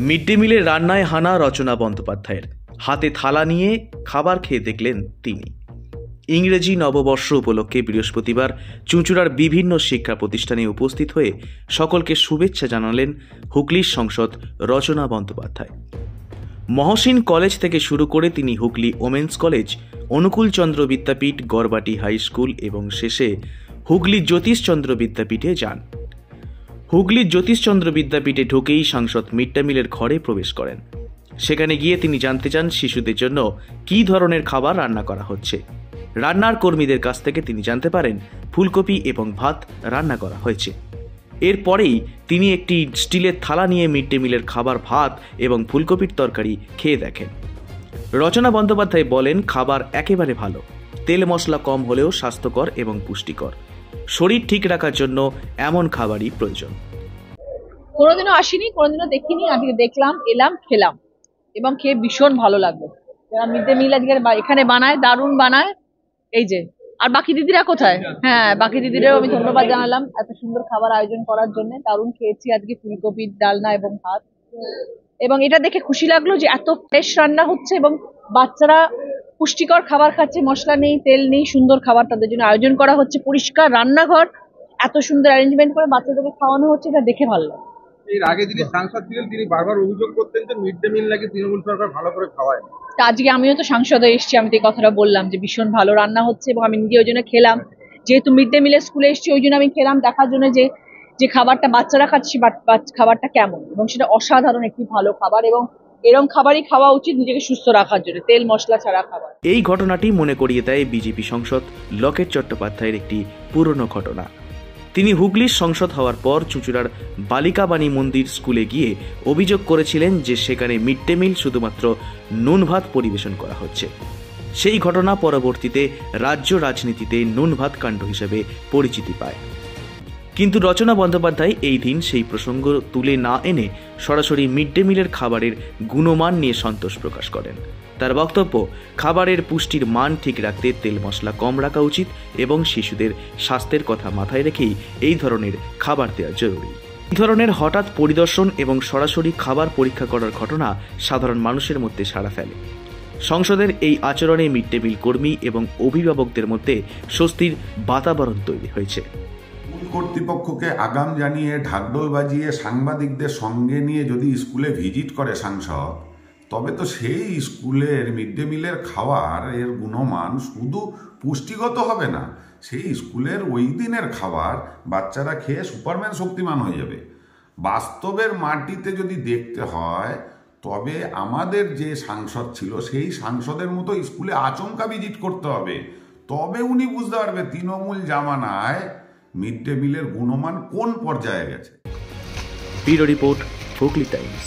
Mid day মিলের রান্নায় হানা রচনা বন্দ্যোপাধ্যায়ের। হাতে থালা নিয়ে খাবার খেয়ে দেখলেন তিনি। ইংরেজি নববর্ষ উপলক্ষে বৃহস্পতিবার চুঁচুড়ার বিভিন্ন শিক্ষা প্রতিষ্ঠানে উপস্থিত হয়ে সকলকে শুভেচ্ছা জানালেন হুগলির সাংসদ রচনা বন্দ্যোপাধ্যায়। মহসিন কলেজ থেকে শুরু করে তিনি হুগলি ওমেন্স কলেজ, অনুকূলচন্দ্র বিদ্যাপীঠ, গড়বাটি হাই স্কুল এবং শেষে হুগলি জ্যোতিষচন্দ্র বিদ্যাপীঠে যান। হুগলি জ্যোতিষচন্দ্র বিদ্যাপীঠে ঢুকেই সাংসদ মিড ডে মিলের ঘরে প্রবেশ করেন। সেখানে গিয়ে তিনি জানতে চান শিশুদের জন্য কী ধরনের খাবার রান্না করা হচ্ছে। রান্নার কর্মীদের কাছ থেকে তিনি জানতে পারেন ফুলকপি এবং ভাত রান্না করা হয়েছে। এরপরেই তিনি একটি স্টিলের থালা নিয়ে মিড ডে মিলের খাবার ভাত এবং ফুলকপির তরকারি খেয়ে দেখেন। রচনা বন্দ্যোপাধ্যায় বলেন, খাবার একেবারে ভালো, তেল মশলা কম হলেও স্বাস্থ্যকর এবং পুষ্টিকর। শরীর ঠিক রাখার জন্য এমন খাবারই প্রয়োজন। কোনোদিনও আসিনি, কোনোদিনও দেখিনি, আজকে দেখলাম, এলাম, খেলাম এবং খেয়ে ভীষণ ভালো লাগলো। যারা মিড ডে মিল আজকে এখানে বানায়, দারুণ বানায়। এই যে আর বাকি দিদিরা কোথায়? হ্যাঁ, বাকি দিদিরাও আমি ধন্যবাদ জানালাম এত সুন্দর খাবার আয়োজন করার জন্য। দারুণ খেয়েছি আজকে ফুলকপির ডালনা এবং ভাত, এবং এটা দেখে খুশি লাগলো যে এত ফ্রেশ রান্না হচ্ছে এবং বাচ্চারা পুষ্টিকর খাবার খাচ্ছে, মশলা নেই, তেল নেই, সুন্দর খাবার তাদের জন্য আয়োজন করা হচ্ছে। পরিষ্কার রান্নাঘর, এত সুন্দর অ্যারেঞ্জমেন্ট করে বাচ্চাদেরকে খাওয়ানো হচ্ছে, এটা দেখে ভালো লাগে। এর আগে যিনি সাংসদ ছিলেন তিনি বারবার অভিযোগ করতেন যে মিড ডে মিল নাকি তৃণমূল সরকার ভালো করে খাওয়ায়। তা আজকে আমিও তো সাংসদ হয়ে এসেছি, আমি তো এই কথাটা বললাম যে ভীষণ ভালো রান্না হচ্ছে এবং আমি নিজে ওই জন্য খেলাম। যেহেতু মিড ডে মিলের স্কুলে এসেছি ওই জন্য আমি খেলাম, দেখার জন্য যে খাবারটা বাচ্চারা খাচ্ছে খাবারটা কেমন, এবং সেটা অসাধারণ একটি ভালো খাবার, এবং এরকম খাবারই খাওয়া উচিত নিজেকে সুস্থ রাখার জন্য, তেল মশলা ছাড়া খাবার। এই ঘটনাটি মনে করিয়ে দেয় বিজেপি সাংসদ লকেট চট্টোপাধ্যায়ের একটি পুরনো ঘটনা। তিনি হুগলির সাংসদ হওয়ার পর চুঁচুড়ার বালিকাবাণী মন্দির স্কুলে গিয়ে অভিযোগ করেছিলেন যে সেখানে মিড ডে মিল শুধুমাত্র নুন ভাত পরিবেশন করা হচ্ছে। সেই ঘটনা পরবর্তীতে রাজ্য রাজনীতিতে নুন ভাত কাণ্ড হিসেবে পরিচিতি পায়। কিন্তু রচনা বন্দ্যোপাধ্যায় এই দিন সেই প্রসঙ্গ তুলে না এনে সরাসরি মিড ডে মিলের খাবারের গুণমান নিয়ে সন্তোষ প্রকাশ করেন। তার বক্তব্য, খাবারের পুষ্টির মান ঠিক রাখতে তেল মশলা কম রাখা উচিত এবং শিশুদের স্বাস্থ্যের কথা মাথায় রেখেই এই ধরনের খাবার দেওয়া জরুরি। এই ধরনের হঠাৎ পরিদর্শন এবং সরাসরি খাবার পরীক্ষা করার ঘটনা সাধারণ মানুষের মধ্যে সাড়া ফেলে। সংসদের এই আচরণে মিড ডে মিল কর্মী এবং অভিভাবকদের মধ্যে স্বস্তির বাতাবরণ তৈরি হয়েছে। কর্তৃপক্ষকে আগাম জানিয়ে ঢাকঢোল বাজিয়ে সাংবাদিকদের সঙ্গে নিয়ে যদি স্কুলে ভিজিট করে সাংসদ, তবে তো সেই স্কুলের মিড ডে মিলের খাবার এর গুণমান শুধু পুষ্টিগত হবে না, সেই স্কুলের ওই দিনের খাবার বাচ্চারা খেয়ে সুপারম্যান শক্তিমান হয়ে যাবে। বাস্তবের মাটিতে যদি দেখতে হয় তবে আমাদের যে সাংসদ ছিল সেই সাংসদের মতো স্কুলে আচমকা ভিজিট করতে হবে, তবে উনি বুঝতে পারবে তৃণমূল জামানায় মিড ডে মিলের গুণমান কোন পর্যায়ে গেছে। Bureau report, Hooghly Times.